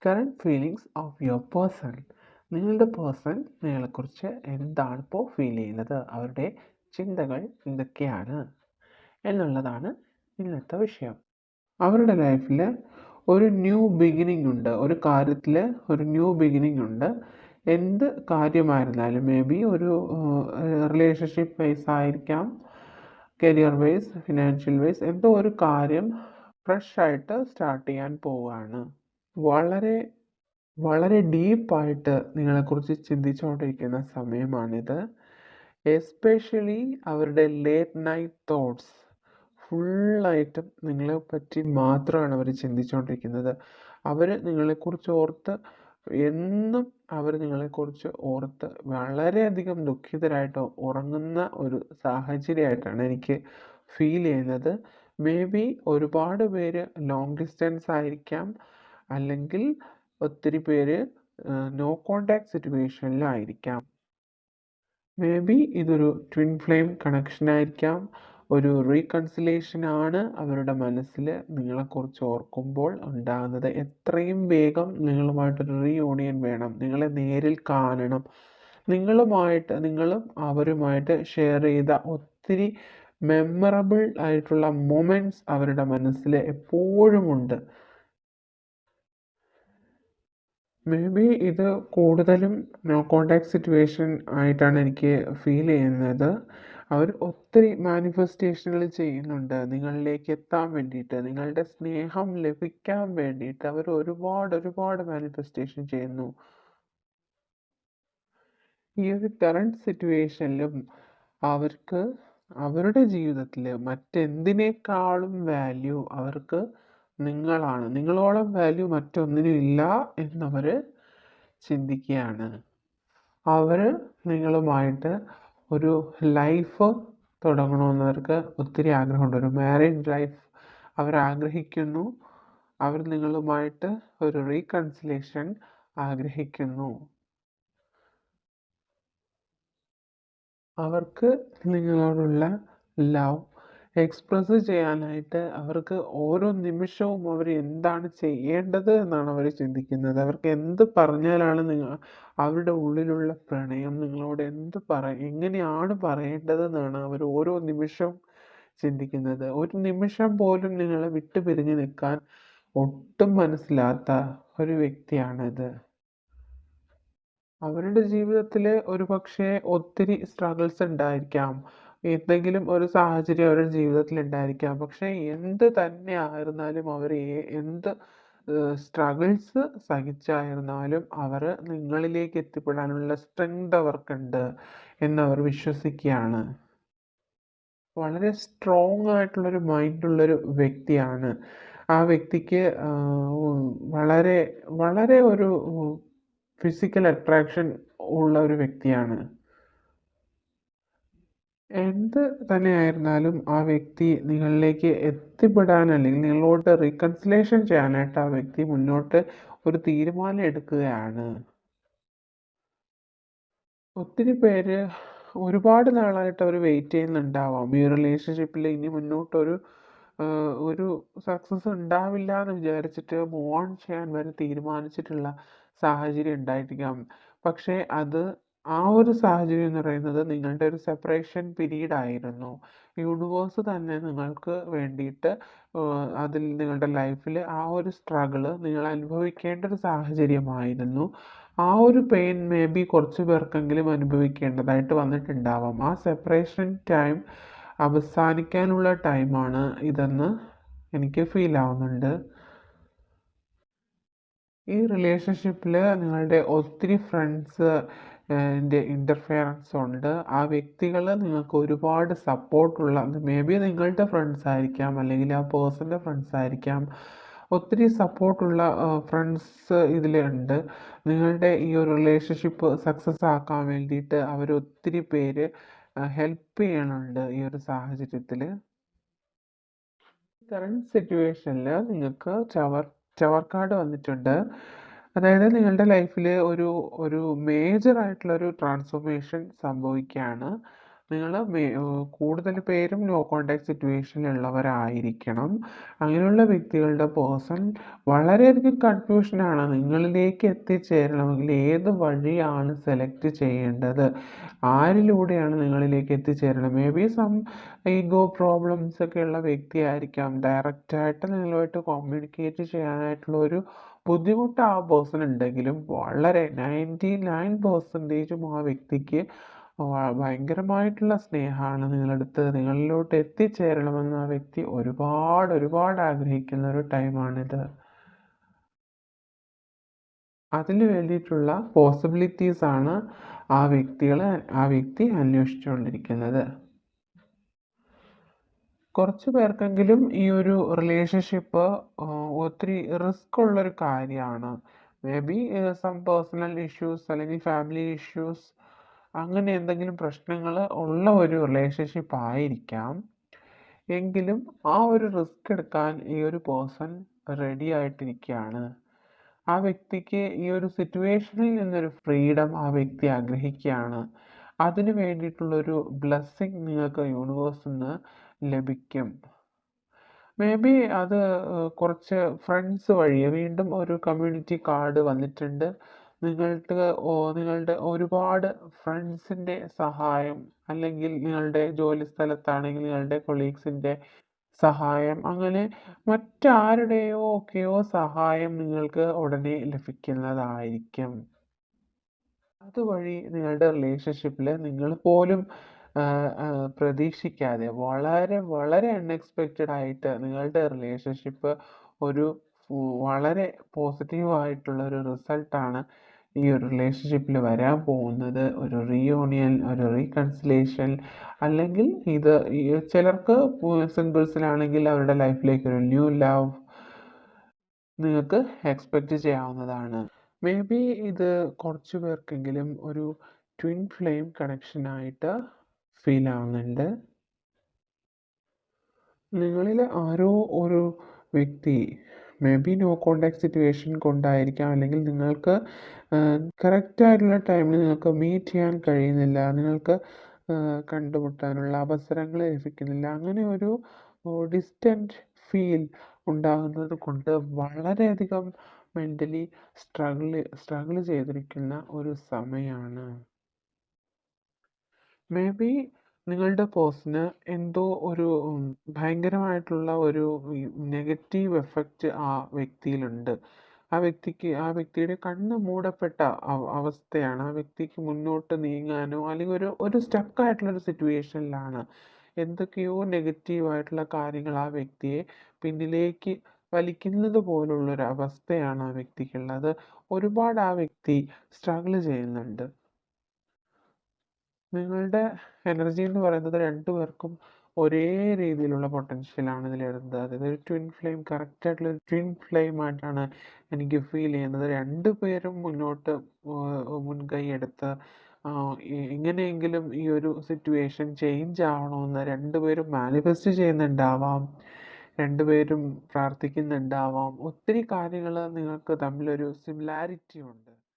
Current feelings of your person. നിങ്ങളുടെ person നിങ്ങളെക്കുറിച്ച് എന്താണ് ഇപ്പോൾ ഫീൽ ചെയ്യുന്നത്, അവരുടെ ചിന്തകൾ എന്തൊക്കെയാണ് എന്നുള്ളതാണ് ഇന്നത്തെ വിഷയം. അവരുടെ ലൈഫിൽ ഒരു ന്യൂ ബിഗിനിങ് ഉണ്ട്, ഒരു കാര്യത്തിൽ ഒരു ന്യൂ ബിഗിനിങ് ഉണ്ട്. എന്ത് കാര്യമായിരുന്നാലും, മേ ബി ഒരു റിലേഷൻഷിപ്പ് വൈസ് ആയിരിക്കാം, കരിയർ വൈസ്, ഫിനാൻഷ്യൽ വൈസ്, എന്തോ ഒരു കാര്യം ഫ്രഷ് ആയിട്ട് സ്റ്റാർട്ട് ചെയ്യാൻ പോവുകയാണ്. വളരെ വളരെ ഡീപ്പായിട്ട് നിങ്ങളെക്കുറിച്ച് ചിന്തിച്ചുകൊണ്ടിരിക്കുന്ന സമയമാണിത്. എസ്പെഷ്യലി അവരുടെ ലേറ്റ് നൈറ്റ് തോട്ട്സ് ഫുള്ളായിട്ടും നിങ്ങളെ പറ്റി മാത്രമാണ് അവർ ചിന്തിച്ചുകൊണ്ടിരിക്കുന്നത്. അവർ നിങ്ങളെക്കുറിച്ച് ഓർത്ത് എന്നും അവർ നിങ്ങളെക്കുറിച്ച് ഓർത്ത് വളരെയധികം ദുഃഖിതരായിട്ട് ഉറങ്ങുന്ന ഒരു സാഹചര്യമായിട്ടാണ് എനിക്ക് ഫീൽ ചെയ്യുന്നത്. മേ ബി ഒരുപാട് പേര് ലോങ് ഡിസ്റ്റൻസ് ആയിരിക്കാം, അല്ലെങ്കിൽ ഒത്തിരി പേര് നോ കോണ്ടാക്ട് സിറ്റുവേഷനിലായിരിക്കാം. മേ ബി ഇതൊരു ട്വിൻ ഫ്ലെയിം കണക്ഷൻ ആയിരിക്കാം. ഒരു റീകൺസിലേഷൻ ആണ് അവരുടെ മനസ്സിൽ നിങ്ങളെക്കുറിച്ച് ഓർക്കുമ്പോൾ ഉണ്ടാകുന്നത്. എത്രയും വേഗം നിങ്ങളുമായിട്ടൊരു റീയൂണിയൻ വേണം, നിങ്ങളെ നേരിൽ കാണണം. നിങ്ങളും അവരുമായിട്ട് ഷെയർ ചെയ്ത ഒത്തിരി മെമ്മറബിൾ ആയിട്ടുള്ള മൊമെൻറ്റ്സ് അവരുടെ മനസ്സിൽ എപ്പോഴും ഉണ്ട്. മേ ബി ഇത് കൂടുതലും നോ കോണ്ടാക്ട് സിറ്റുവേഷൻ ആയിട്ടാണ് എനിക്ക് ഫീൽ ചെയ്യുന്നത്. അവർ ഒത്തിരി മാനിഫെസ്റ്റേഷനുകൾ ചെയ്യുന്നുണ്ട് നിങ്ങളിലേക്ക് എത്താൻ വേണ്ടിയിട്ട്, നിങ്ങളുടെ സ്നേഹം ലഭിക്കാൻ വേണ്ടിയിട്ട് അവർ ഒരുപാട് മാനിഫെസ്റ്റേഷൻ ചെയ്യുന്നു. ഈ ഒരു കറണ്ട് സിറ്റുവേഷനിലും അവർക്ക് അവരുടെ ജീവിതത്തിൽ മറ്റെന്തിനേക്കാളും വാല്യൂ അവർക്ക് നിങ്ങളാണ്. നിങ്ങളോളം വാല്യൂ മറ്റൊന്നിനും ഇല്ല എന്നവർ ചിന്തിക്കുകയാണ്. അവർ നിങ്ങളുമായിട്ട് ഒരു ലൈഫ് തുടങ്ങണമെന്നവർക്ക് ഒത്തിരി ആഗ്രഹമുണ്ട്. ഒരു മാരേജ് ലൈഫ് അവർ ആഗ്രഹിക്കുന്നു. അവർ നിങ്ങളുമായിട്ട് ഒരു റീകൺസിലേഷൻ ആഗ്രഹിക്കുന്നു. അവർക്ക് നിങ്ങളോടുള്ള ലവ് എക്സ്പ്രസ് ചെയ്യാനായിട്ട് അവർക്ക് ഓരോ നിമിഷവും അവർ എന്താണ് ചെയ്യേണ്ടത് എന്നാണ് അവർ ചിന്തിക്കുന്നത്. അവർക്ക് എന്ത് പറഞ്ഞാലാണ് അവരുടെ ഉള്ളിലുള്ള പ്രണയം നിങ്ങളോട് എങ്ങനെയാണ് പറയേണ്ടതെന്നാണ് അവർ ഓരോ നിമിഷവും ചിന്തിക്കുന്നത്. ഒരു നിമിഷം പോലും നിങ്ങളെ വിട്ടു പിരിഞ്ഞു നിൽക്കാൻ ഒട്ടും മനസ്സിലാത്ത ഒരു വ്യക്തിയാണിത്. അവരുടെ ജീവിതത്തിൽ ഒരു പക്ഷേ ഒത്തിരി സ്ട്രഗിൾസ് ഉണ്ടായിരിക്കാം, എന്തെങ്കിലും ഒരു സാഹചര്യം അവരുടെ ജീവിതത്തിൽ ഉണ്ടായിരിക്കാം. പക്ഷേ എന്ത് തന്നെ ആയിരുന്നാലും അവർ എന്ത് സ്ട്രഗിൾസ് സഹിച്ചായിരുന്നാലും അവർ നിങ്ങളിലേക്ക് എത്തിപ്പെടാനുള്ള സ്ട്രെങ്ത് അവർക്കുണ്ട് എന്നവർ വിശ്വസിക്കുകയാണ്. വളരെ സ്ട്രോങ് ആയിട്ടുള്ളൊരു മൈൻഡുള്ളൊരു വ്യക്തിയാണ്. ആ വ്യക്തിക്ക് വളരെ വളരെ ഒരു ഫിസിക്കൽ അട്രാക്ഷൻ ഉള്ള ഒരു വ്യക്തിയാണ്. എന്ത് തന്നെയായിരുന്നാലും ആ വ്യക്തി നിങ്ങളിലേക്ക് എത്തിപ്പെടാൻ, അല്ലെങ്കിൽ നിങ്ങളോട് റീകൺസിലേഷൻ ചെയ്യാനായിട്ട് ആ വ്യക്തി മുന്നോട്ട് ഒരു തീരുമാനം എടുക്കുകയാണ്. ഒത്തിരി പേര് ഒരുപാട് നാളായിട്ട് അവർ വെയിറ്റ് ചെയ്യുന്നുണ്ടാവാം. ഈ റിലേഷൻഷിപ്പിൽ ഇനി മുന്നോട്ടൊരു ഒരു സക്സസ് ഉണ്ടാവില്ല എന്ന് വിചാരിച്ചിട്ട് മൂവ് ഓൺ ചെയ്യാൻ വരെ തീരുമാനിച്ചിട്ടുള്ള സാഹചര്യം ഉണ്ടായിരിക്കാം. പക്ഷേ ആ ഒരു സാഹചര്യം എന്ന് പറയുന്നത് നിങ്ങളുടെ ഒരു സെപ്പറേഷൻ പീരീഡ് ആയിരുന്നു. യൂണിവേഴ്സ് തന്നെ നിങ്ങൾക്ക് വേണ്ടിയിട്ട് അതിൽ നിങ്ങളുടെ ലൈഫിൽ ആ ഒരു സ്ട്രഗിള് നിങ്ങൾ അനുഭവിക്കേണ്ട ഒരു സാഹചര്യമായിരുന്നു. ആ ഒരു പെയിൻ മേ ബി കുറച്ച് പേർക്കെങ്കിലും അനുഭവിക്കേണ്ടതായിട്ട് വന്നിട്ടുണ്ടാവാം. ആ സെപ്പറേഷൻ ടൈം അവസാനിക്കാനുള്ള ടൈമാണ് ഇതെന്ന് എനിക്ക് ഫീൽ ആവുന്നുണ്ട്. ഈ റിലേഷൻഷിപ്പിൽ നിങ്ങളുടെ ഒത്തിരി ഫ്രണ്ട്സ് ഇൻ്റർഫിയറൻസ് ഉണ്ട്. ആ വ്യക്തികൾ നിങ്ങൾക്ക് ഒരുപാട് സപ്പോർട്ടുള്ള, മേ ബി നിങ്ങളുടെ ഫ്രണ്ട്സ് ആയിരിക്കാം, അല്ലെങ്കിൽ ആ പേഴ്സൻ്റെ ഫ്രണ്ട്സ് ആയിരിക്കാം. ഒത്തിരി സപ്പോർട്ടുള്ള ഫ്രണ്ട്സ് ഇതിലുണ്ട്. നിങ്ങളുടെ ഈ ഒരു റിലേഷൻഷിപ്പ് സക്സസ് ആക്കാൻ വേണ്ടിയിട്ട് അവർ ഒത്തിരി പേര് ഹെൽപ്പ് ചെയ്യണുണ്ട് ഈ ഒരു സാഹചര്യത്തിൽ. കറണ്ട് സിറ്റുവേഷനിൽ നിങ്ങൾക്ക് ടവർ കാർഡ് വന്നിട്ടുണ്ട്. അതായത് നിങ്ങളുടെ ലൈഫിൽ ഒരു മേജർ ആയിട്ടുള്ളൊരു ട്രാൻസ്ഫോർമേഷൻ സംഭവിക്കുകയാണ്. നിങ്ങൾ കൂടുതൽ പേരും നോ കോൺടാക്ട് സിറ്റുവേഷനിലുള്ളവരായിരിക്കണം. അങ്ങനെയുള്ള വ്യക്തികളുടെ പേഴ്സൺ വളരെയധികം കൺഫ്യൂഷനാണ്. നിങ്ങളിലേക്ക് എത്തിച്ചേരണമെങ്കിൽ ഏത് വഴിയാണ് സെലക്ട് ചെയ്യേണ്ടത്, ആരിലൂടെയാണ് നിങ്ങളിലേക്ക് എത്തിച്ചേരണം. മേ ബി ഈഗോ പ്രോബ്ലംസ് ഒക്കെ ഉള്ള വ്യക്തിയായിരിക്കാം. ഡയറക്റ്റായിട്ട് നിങ്ങളുമായിട്ട് കമ്മ്യൂണിക്കേറ്റ് ചെയ്യാനായിട്ടുള്ള ഒരു ബുദ്ധിമുട്ട് ആ പേഴ്സൺ ഉണ്ടെങ്കിലും വളരെ 99% ആ വ്യക്തിക്ക് ഭയങ്കരമായിട്ടുള്ള സ്നേഹമാണ് നിങ്ങളടുത്ത്. നിങ്ങളിലോട്ട് എത്തിച്ചേരണമെന്ന് ആ വ്യക്തി ഒരുപാട് ഒരുപാട് ആഗ്രഹിക്കുന്ന ഒരു ടൈമാണിത്. അതിന് വേണ്ടിയിട്ടുള്ള പോസിബിലിറ്റീസ് ആണ് ആ വ്യക്തി അന്വേഷിച്ചുകൊണ്ടിരിക്കുന്നത്. കുറച്ച് പേർക്കെങ്കിലും ഈ ഒരു റിലേഷൻഷിപ്പ് ഒത്തിരി റിസ്ക് ഉള്ളൊരു കാര്യമാണ്. Maybe some personal issues അല്ലെങ്കിൽ ഫാമിലി ഇഷ്യൂസ് അങ്ങനെ എന്തെങ്കിലും പ്രശ്നങ്ങൾ ഉള്ള ഒരു റിലേഷൻഷിപ്പ് ആയിരിക്കാം. എങ്കിലും ആ ഒരു റിസ്ക് എടുക്കാൻ ഈ ഒരു പേഴ്സൺ റെഡി ആയിട്ടിരിക്കുകയാണ്. ആ വ്യക്തിക്ക് ഈ ഒരു സിറ്റുവേഷനിൽ നിന്നൊരു ഫ്രീഡം ആ വ്യക്തി ആഗ്രഹിക്കുകയാണ്. അതിന് വേണ്ടിയിട്ടുള്ളൊരു ബ്ലെസ്സിങ് നിങ്ങൾക്ക് യൂണിവേഴ്സിൽ നിന്ന് ലഭിക്കും. മേ ബി അത് കുറച്ച് ഫ്രണ്ട്സ് വഴി വീണ്ടും ഒരു കമ്മ്യൂണിറ്റി കാർഡ് വന്നിട്ടുണ്ട്. നിങ്ങളുടെ ഒരുപാട് ഫ്രണ്ട്സിൻ്റെ സഹായം, അല്ലെങ്കിൽ നിങ്ങളുടെ ജോലി സ്ഥലത്താണെങ്കിൽ നിങ്ങളുടെ കൊളീഗ്സിൻ്റെ സഹായം, അങ്ങനെ മറ്റാരുടെയൊക്കെയോ സഹായം നിങ്ങൾക്ക് ഉടനെ ലഭിക്കുന്നതായിരിക്കും. അതുവഴി നിങ്ങളുടെ റിലേഷൻഷിപ്പിൽ നിങ്ങൾ പോലും പ്രതീക്ഷിക്കാതെ വളരെ വളരെ അൺഎക്സ്പെക്റ്റഡ് ആയിട്ട് നിങ്ങളുടെ റിലേഷൻഷിപ്പ് ഒരു വളരെ പോസിറ്റീവായിട്ടുള്ള ഒരു റിസൾട്ടാണ് ഈ ഒരു റിലേഷൻഷിപ്പിൽ വരാൻ പോകുന്നത്. ഒരു റീയൂണിയൻ, ഒരു റീകൺസിലേഷൻ, അല്ലെങ്കിൽ ചിലർക്ക് സിംഗിൾസിലാണെങ്കിൽ അവരുടെ ലൈഫിലേക്ക് ഒരു ന്യൂ ലവ് നിങ്ങൾക്ക് എക്സ്പെക്റ്റ് ചെയ്യാവുന്നതാണ്. മേ ബി ഇത് കുറച്ച് പേർക്കെങ്കിലും ഒരു ട്വിൻ ഫ്ലെയിം കണക്ഷനായിട്ട് ഫീൽ ആവുന്നുണ്ട്. നിങ്ങളിൽ ആരോ ഒരു വ്യക്തി maybe no contact situation കൊണ്ടായിരിക്കാം, അല്ലെങ്കിൽ നിങ്ങൾക്ക് കറക്റ്റായിട്ടുള്ള ടൈമിൽ നിങ്ങൾക്ക് മീറ്റ് ചെയ്യാൻ കഴിയുന്നില്ല, നിങ്ങൾക്ക് കണ്ടുമുട്ടാനുള്ള അവസരങ്ങൾ ലഭിക്കുന്നില്ല, അങ്ങനെ ഒരു ഡിസ്റ്റൻറ്റ് ഫീൽ ഉണ്ടാകുന്നത് കൊണ്ട് വളരെയധികം മെൻ്റലി സ്ട്രഗിൾ ചെയ്തിരിക്കുന്ന ഒരു സമയമാണ്. മേ ബി നിങ്ങളുടെ പേഴ്സണ് എന്തോ ഒരു ഭയങ്കരമായിട്ടുള്ള ഒരു നെഗറ്റീവ് എഫക്റ്റ് ആ വ്യക്തിയിലുണ്ട്. ആ വ്യക്തിയുടെ കണ്ണ് മൂടപ്പെട്ട അവസ്ഥയാണ്. ആ വ്യക്തിക്ക് മുന്നോട്ട് നീങ്ങാനോ അല്ലെങ്കിൽ ഒരു സ്റ്റക്കായിട്ടുള്ളൊരു സിറ്റുവേഷനിലാണ്. എന്തൊക്കെയോ നെഗറ്റീവായിട്ടുള്ള കാര്യങ്ങൾ ആ വ്യക്തിയെ പിന്നിലേക്ക് വലിക്കുന്നത് പോലുള്ളൊരു അവസ്ഥയാണ് ആ വ്യക്തിക്കുള്ളത്. ഒരുപാട് ആ വ്യക്തി സ്ട്രഗിൾ ചെയ്യുന്നുണ്ട്. നിങ്ങളുടെ എനർജി എന്ന് പറയുന്നത് രണ്ടുപേർക്കും ഒരേ രീതിയിലുള്ള പൊട്ടൻഷ്യലാണ് ഇതിൽ വരുന്നത്. അതായത് ഒരു ട്വിൻ ഫ്ലെയിം, കറക്റ്റായിട്ടുള്ള ഒരു ട്വിൻ ഫ്ലെയിം ആയിട്ടാണ് എനിക്ക് ഫീൽ ചെയ്യുന്നത്. രണ്ടുപേരും മുന്നോട്ട് മുൻകൈ എടുത്ത് എങ്ങനെയെങ്കിലും ഈ ഒരു സിറ്റുവേഷൻ ചേഞ്ച് ആവണമെന്ന് രണ്ടുപേരും മാനിഫെസ്റ്റ് ചെയ്യുന്നുണ്ടാവാം, രണ്ടുപേരും പ്രാർത്ഥിക്കുന്നുണ്ടാവാം. ഒത്തിരി കാര്യങ്ങൾ നിങ്ങൾക്ക് തമ്മിലൊരു സിമിലാരിറ്റി ഉണ്ട്.